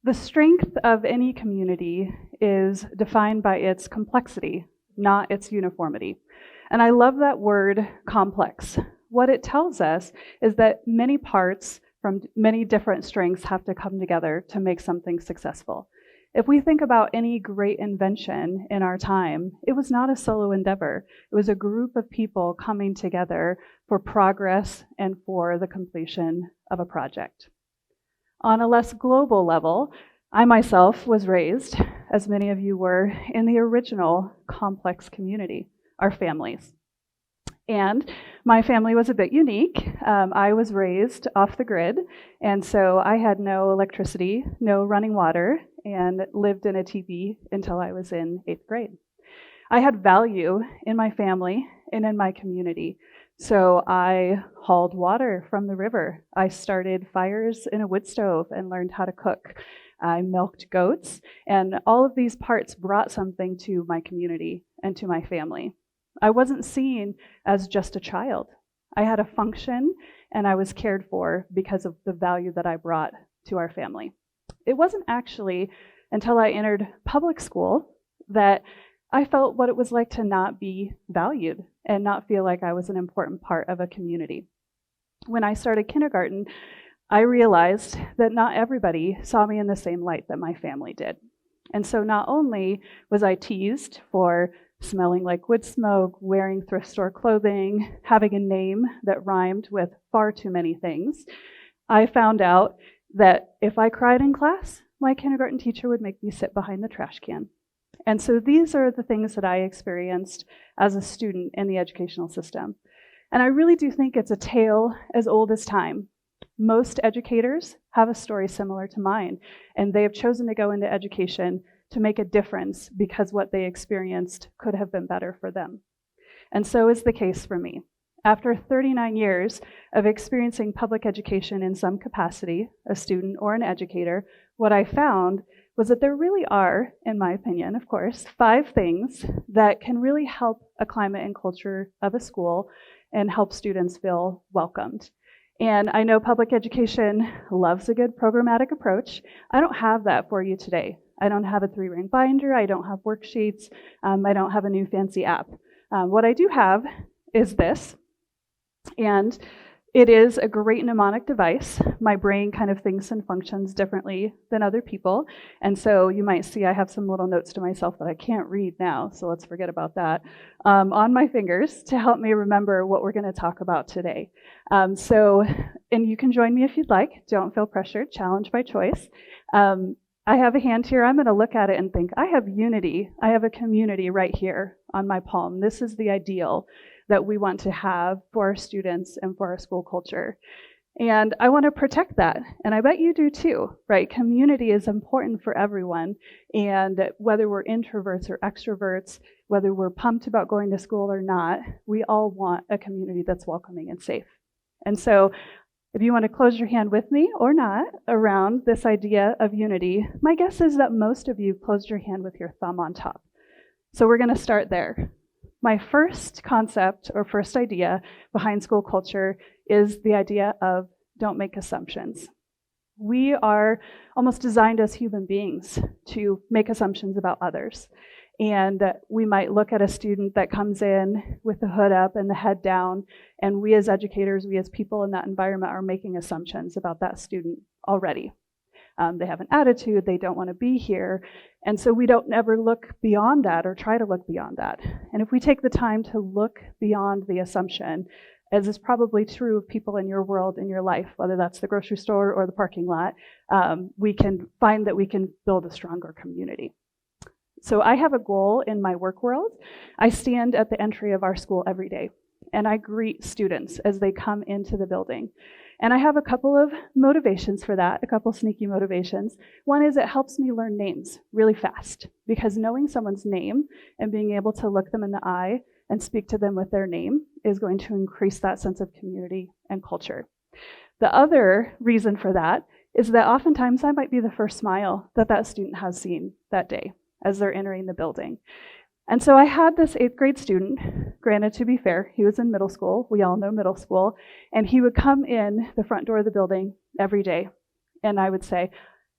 The strength of any community is defined by its complexity, not its uniformity. And I love that word, complex. What it tells us is that many parts from many different strengths have to come together to make something successful. If we think about any great invention in our time, it was not a solo endeavor. It was a group of people coming together for progress and for the completion of a project. On a less global level, I myself was raised, as many of you were, in the original complex community, our families. And my family was a bit unique. I was raised off the grid, and so I had no electricity, no running water, and lived in a teepee until I was in 8th grade. I had value in my family and in my community. So I hauled water from the river. I started fires in a wood stove and learned how to cook. I milked goats, and all of these parts brought something to my community and to my family. I wasn't seen as just a child. I had a function, and I was cared for because of the value that I brought to our family. It wasn't actually until I entered public school that I felt what it was like to not be valued and not feel like I was an important part of a community. When I started kindergarten, I realized that not everybody saw me in the same light that my family did. And so not only was I teased for smelling like wood smoke, wearing thrift store clothing, having a name that rhymed with far too many things, I found out that if I cried in class, my kindergarten teacher would make me sit behind the trash can. And so these are the things that I experienced as a student in the educational system. And I really do think it's a tale as old as time. Most educators have a story similar to mine, and they have chosen to go into education to make a difference because what they experienced could have been better for them. And so is the case for me. After 39 years of experiencing public education in some capacity, a student or an educator, what I found was that there really are, in my opinion, of course, 5 things that can really help a climate and culture of a school and help students feel welcomed. And I know public education loves a good programmatic approach. I don't have that for you today. I don't have a 3-ring binder. I don't have worksheets. I don't have a new fancy app. What I do have is this. And it is a great mnemonic device. My brain kind of thinks and functions differently than other people. And so you might see I have some little notes to myself that I can't read now, so let's forget about that, on my fingers to help me remember what we're going to talk about today. And you can join me if you'd like. Don't feel pressured, challenge by choice. I have a hand here. I'm going to look at it and think, I have unity. I have a community right here on my palm. This is the ideal that we want to have for our students and for our school culture. And I want to protect that. And I bet you do too, right? Community is important for everyone. And whether we're introverts or extroverts, whether we're pumped about going to school or not, we all want a community that's welcoming and safe. And so if you want to close your hand with me or not around this idea of unity, my guess is that most of you closed your hand with your thumb on top. So we're going to start there. My first concept or first idea behind school culture is the idea of don't make assumptions. We are almost designed as human beings to make assumptions about others. And we might look at a student that comes in with the hood up and the head down, and we as educators, we as people in that environment are making assumptions about that student already. They have an attitude, they don't want to be here, and so we don't ever look beyond that or try to look beyond that. And if we take the time to look beyond the assumption, as is probably true of people in your world, in your life, whether that's the grocery store or the parking lot, we can find that we can build a stronger community. So I have a goal in my work world. I stand at the entry of our school every day, and I greet students as they come into the building. And I have a couple of motivations for that, a couple sneaky motivations. One is it helps me learn names really fast, because knowing someone's name and being able to look them in the eye and speak to them with their name is going to increase that sense of community and culture. The other reason for that is that oftentimes I might be the first smile that that student has seen that day as they're entering the building. And so I had this 8th grade student, granted to be fair, he was in middle school, we all know middle school, and he would come in the front door of the building every day. And I would say,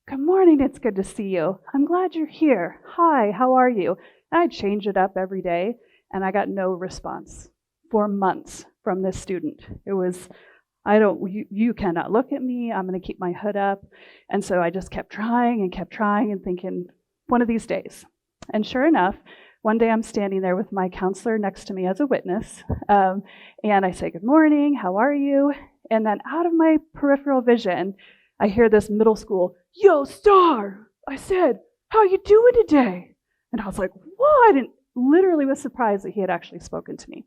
Good morning, it's good to see you. I'm glad you're here. Hi, how are you? And I'd change it up every day, and I got no response for months from this student. It was, you cannot look at me. I'm going to keep my hood up. And so I just kept trying and thinking, one of these days. And sure enough, one day I'm standing there with my counselor next to me as a witness, and I say, good morning, how are you? And then out of my peripheral vision, I hear this middle school, yo, Starr! I said, how you doing today? And I was like, what? And literally was surprised that he had actually spoken to me.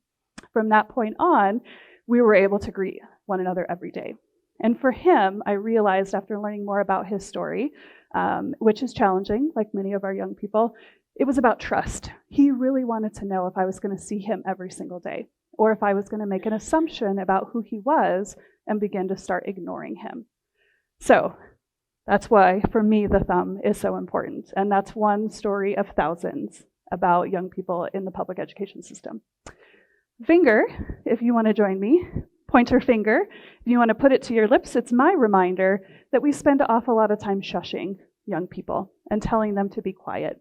From that point on, we were able to greet one another every day. And for him, I realized after learning more about his story, which is challenging, like many of our young people, it was about trust. He really wanted to know if I was going to see him every single day, or if I was going to make an assumption about who he was and begin to start ignoring him. So that's why, for me, the thumb is so important. And that's one story of thousands about young people in the public education system. Finger, if you want to join me, pointer finger, if you want to put it to your lips, it's my reminder that we spend an awful lot of time shushing young people and telling them to be quiet.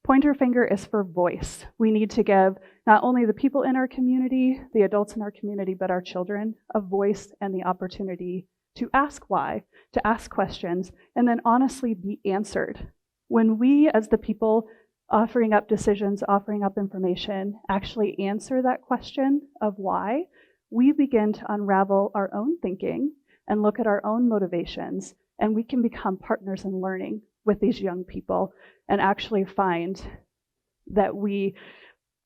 Pointer finger is for voice. We need to give not only the people in our community, the adults in our community, but our children a voice and the opportunity to ask why, to ask questions, and then honestly be answered. When we, as the people offering up decisions, offering up information, actually answer that question of why, we begin to unravel our own thinking and look at our own motivations, and we can become partners in learning with these young people and actually find that we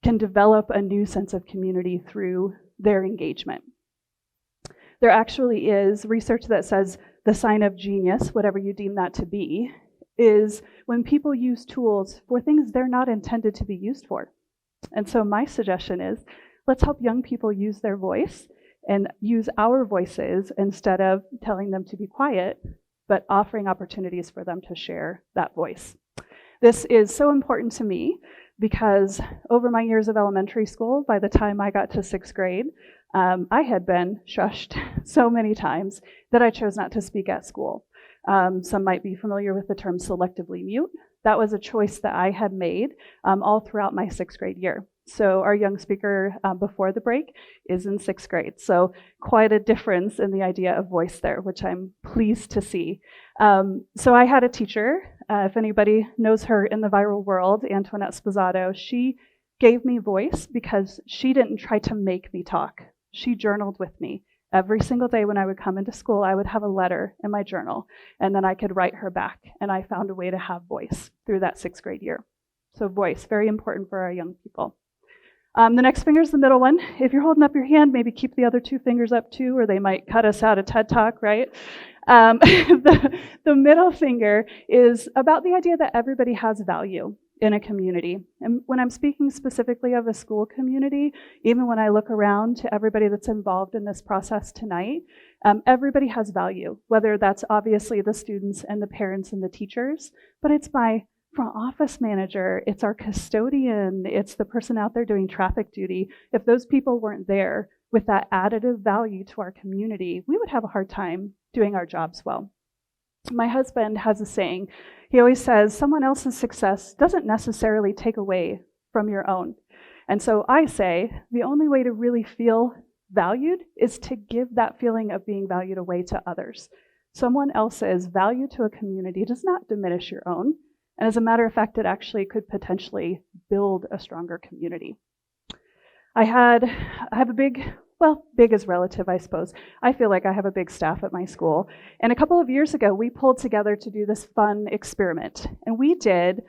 can develop a new sense of community through their engagement. There actually is research that says the sign of genius, whatever you deem that to be, is when people use tools for things they're not intended to be used for. And so my suggestion is, let's help young people use their voice and use our voices instead of telling them to be quiet, but offering opportunities for them to share that voice. This is so important to me because over my years of elementary school, by the time I got to 6th grade, I had been shushed so many times that I chose not to speak at school. Some might be familiar with the term selectively mute. That was a choice that I had made all throughout my 6th grade year. So our young speaker before the break is in 6th grade. So quite a difference in the idea of voice there, which I'm pleased to see. So I had a teacher, if anybody knows her in the viral world, Antoinette Sposato, she gave me voice because she didn't try to make me talk. She journaled with me. Every single day when I would come into school, I would have a letter in my journal, and then I could write her back, and I found a way to have voice through that 6th grade year. So voice, very important for our young people. The next finger is the middle one. If you're holding up your hand, maybe keep the other 2 fingers up too, or they might cut us out of TED Talk, right? The middle finger is about the idea that everybody has value in a community. And when I'm speaking specifically of a school community, even when I look around to everybody that's involved in this process tonight, everybody has value, whether that's obviously the students and the parents and the teachers, but it's my front office manager, it's our custodian, it's the person out there doing traffic duty. If those people weren't there with that additive value to our community, we would have a hard time doing our jobs well. My husband has a saying. He always says, someone else's success doesn't necessarily take away from your own. And so I say, the only way to really feel valued is to give that feeling of being valued away to others. Someone else's value to a community does not diminish your own. And as a matter of fact, it actually could potentially build a stronger community. I have a big is relative, I suppose. I feel like I have a big staff at my school. And a couple of years ago, we pulled together to do this fun experiment. And we did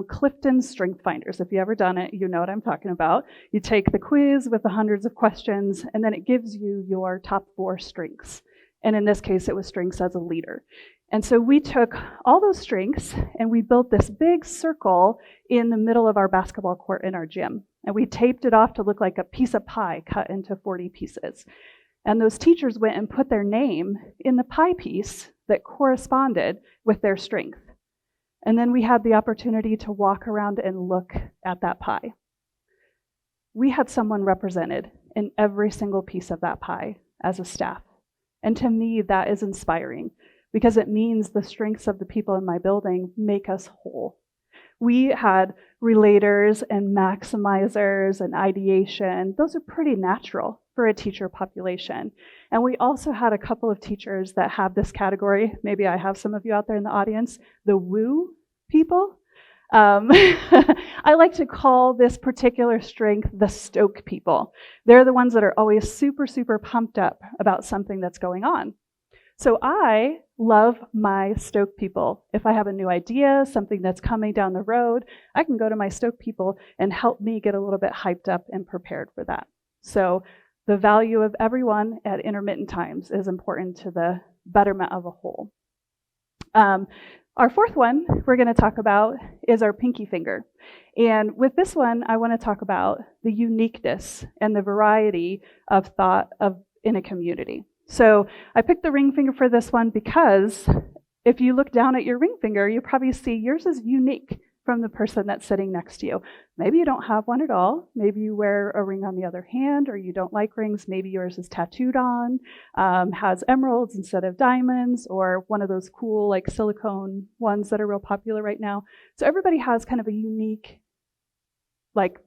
Clifton Strength Finders. If you've ever done it, you know what I'm talking about. You take the quiz with the hundreds of questions, and then it gives you your top 4 strengths. And in this case, it was strengths as a leader. And so we took all those strengths and we built this big circle in the middle of our basketball court in our gym. And we taped it off to look like a piece of pie cut into 40 pieces. And those teachers went and put their name in the pie piece that corresponded with their strength. And then we had the opportunity to walk around and look at that pie. We had someone represented in every single piece of that pie as a staff. And to me, that is inspiring. because it means the strengths of the people in my building make us whole. We had relators and maximizers and ideation. Those are pretty natural for a teacher population. And we also had a couple of teachers that have this category. Maybe I have some of you out there in the audience, the woo people. I like to call this particular strength the stoke people. They're the ones that are always super, super pumped up about something that's going on. So I love my stoke people. If I have a new idea, something that's coming down the road, I can go to my stoke people and help me get a little bit hyped up and prepared for that. So the value of everyone at intermittent times is important to the betterment of a whole. Our fourth one we're going to talk about is our pinky finger. And with this one, I want to talk about the uniqueness and the variety of thought in a community. So I picked the ring finger for this one because if you look down at your ring finger, you probably see yours is unique from the person that's sitting next to you. Maybe you don't have one at all. Maybe you wear a ring on the other hand, or you don't like rings. Maybe yours is tattooed on, has emeralds instead of diamonds, or one of those cool like silicone ones that are real popular right now. So everybody has kind of a unique like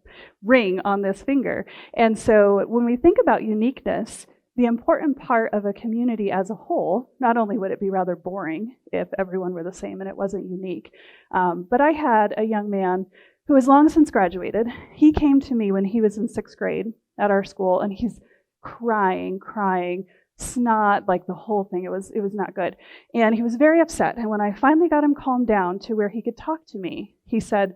ring on this finger. And so when we think about uniqueness, the important part of a community as a whole, not only would it be rather boring if everyone were the same and it wasn't unique, but I had a young man who has long since graduated. He came to me when he was in 6th grade at our school, and he's crying, snot, like the whole thing. It was not good. And he was very upset. And when I finally got him calmed down to where he could talk to me, he said,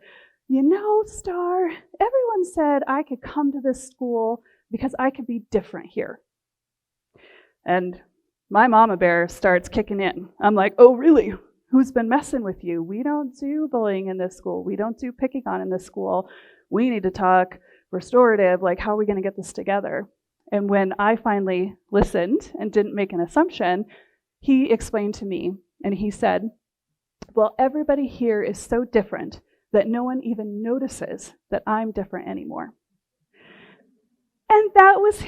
"You know, Starr, everyone said I could come to this school because I could be different here." And my mama bear starts kicking in. I'm like, "Oh, really? Who's been messing with you? We don't do bullying in this school. We don't do picking on in this school. We need to talk restorative, like how are we going to get this together?" And when I finally listened and didn't make an assumption, he explained to me, and he said, "Well, everybody here is so different that no one even notices that I'm different anymore." And that was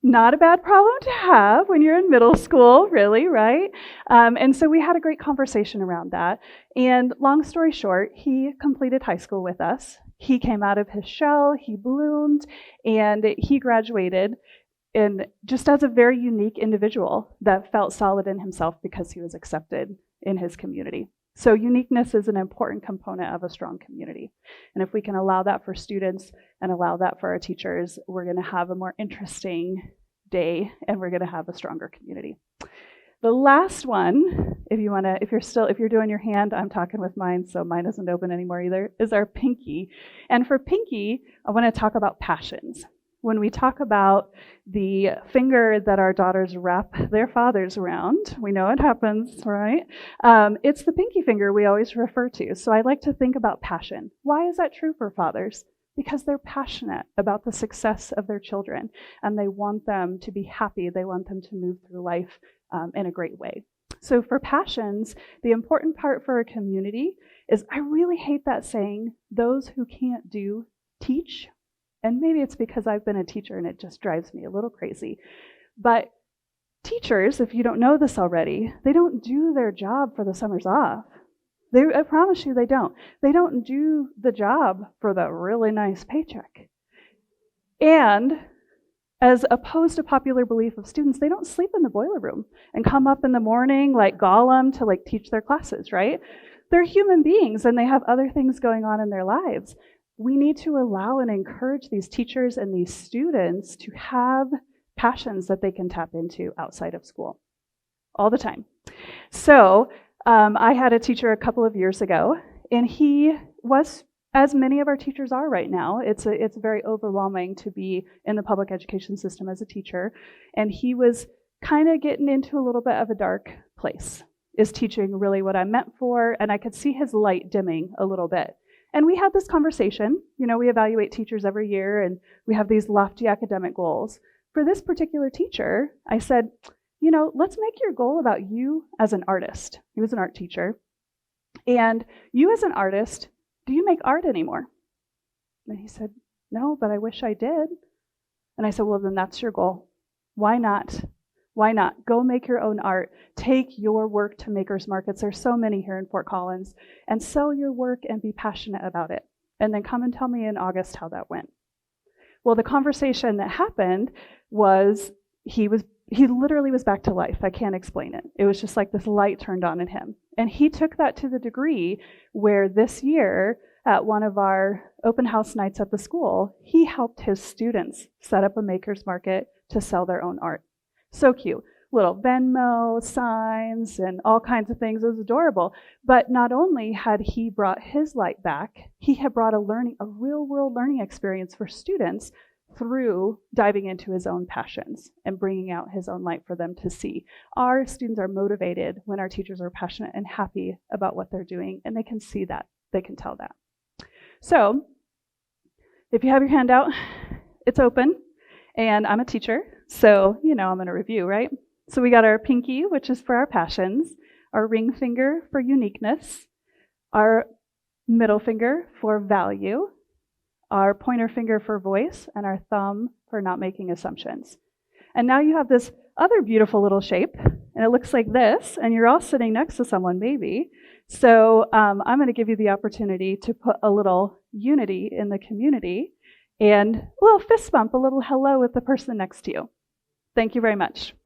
not a bad problem to have when you're in middle school, really, right? And so we had a great conversation around that. And long story short, he completed high school with us. He came out of his shell, he bloomed, and he graduated just as a very unique individual that felt solid in himself because he was accepted in his community. So uniqueness is an important component of a strong community. And if we can allow that for students and allow that for our teachers, we're going to have a more interesting day and we're going to have a stronger community. The last one, if you're doing your hand, I'm talking with mine, so mine isn't open anymore either, is our pinky. And for pinky, I want to talk about passions. When we talk about the finger that our daughters wrap their fathers around, we know it happens, right? It's the pinky finger we always refer to. So I like to think about passion. Why is that true for fathers? Because they're passionate about the success of their children, and they want them to be happy. They want them to move through life in a great way. So for passions, the important part for a community is, I really hate that saying, those who can't do, teach. And maybe it's because I've been a teacher and it just drives me a little crazy. But teachers, if you don't know this already, they don't do their job for the summers off. I promise you they don't. They don't do the job for the really nice paycheck. And as opposed to popular belief of students, they don't sleep in the boiler room and come up in the morning like Gollum to like teach their classes, right? They're human beings and they have other things going on in their lives. We need to allow and encourage these teachers and these students to have passions that they can tap into outside of school all the time. So I had a teacher a couple of years ago, and he was, as many of our teachers are right now, it's very overwhelming to be in the public education system as a teacher, and he was kind of getting into a little bit of a dark place. Is teaching really what I'm meant for? And I could see his light dimming a little bit. And we had this conversation. We evaluate teachers every year, and we have these lofty academic goals. For this particular teacher, I said, let's make your goal about you as an artist. He was an art teacher. And you as an artist, do you make art anymore? And he said, no, but I wish I did. And I said, well, then that's your goal. Why not? Why not? Go make your own art. Take your work to makers markets. There's so many here in Fort Collins. And sell your work and be passionate about it. And then come and tell me in August how that went. Well, the conversation that happened was he literally was back to life. I can't explain it. It was just like this light turned on in him. And he took that to the degree where this year at one of our open house nights at the school, he helped his students set up a maker's market to sell their own art. So cute. Little Venmo signs and all kinds of things. It was adorable. But not only had he brought his light back, he had brought a real world learning experience for students through diving into his own passions and bringing out his own light for them to see. Our students are motivated when our teachers are passionate and happy about what they're doing, and they can see that. They can tell that. So, if you have your hand out, it's open, and I'm a teacher, so I'm going to review, right? So we got our pinky, which is for our passions, our ring finger for uniqueness, our middle finger for value, our pointer finger for voice, and our thumb for not making assumptions. And now you have this other beautiful little shape, and it looks like this, and you're all sitting next to someone, maybe. So I'm going to give you the opportunity to put a little unity in the community and a little fist bump, a little hello with the person next to you. Thank you very much.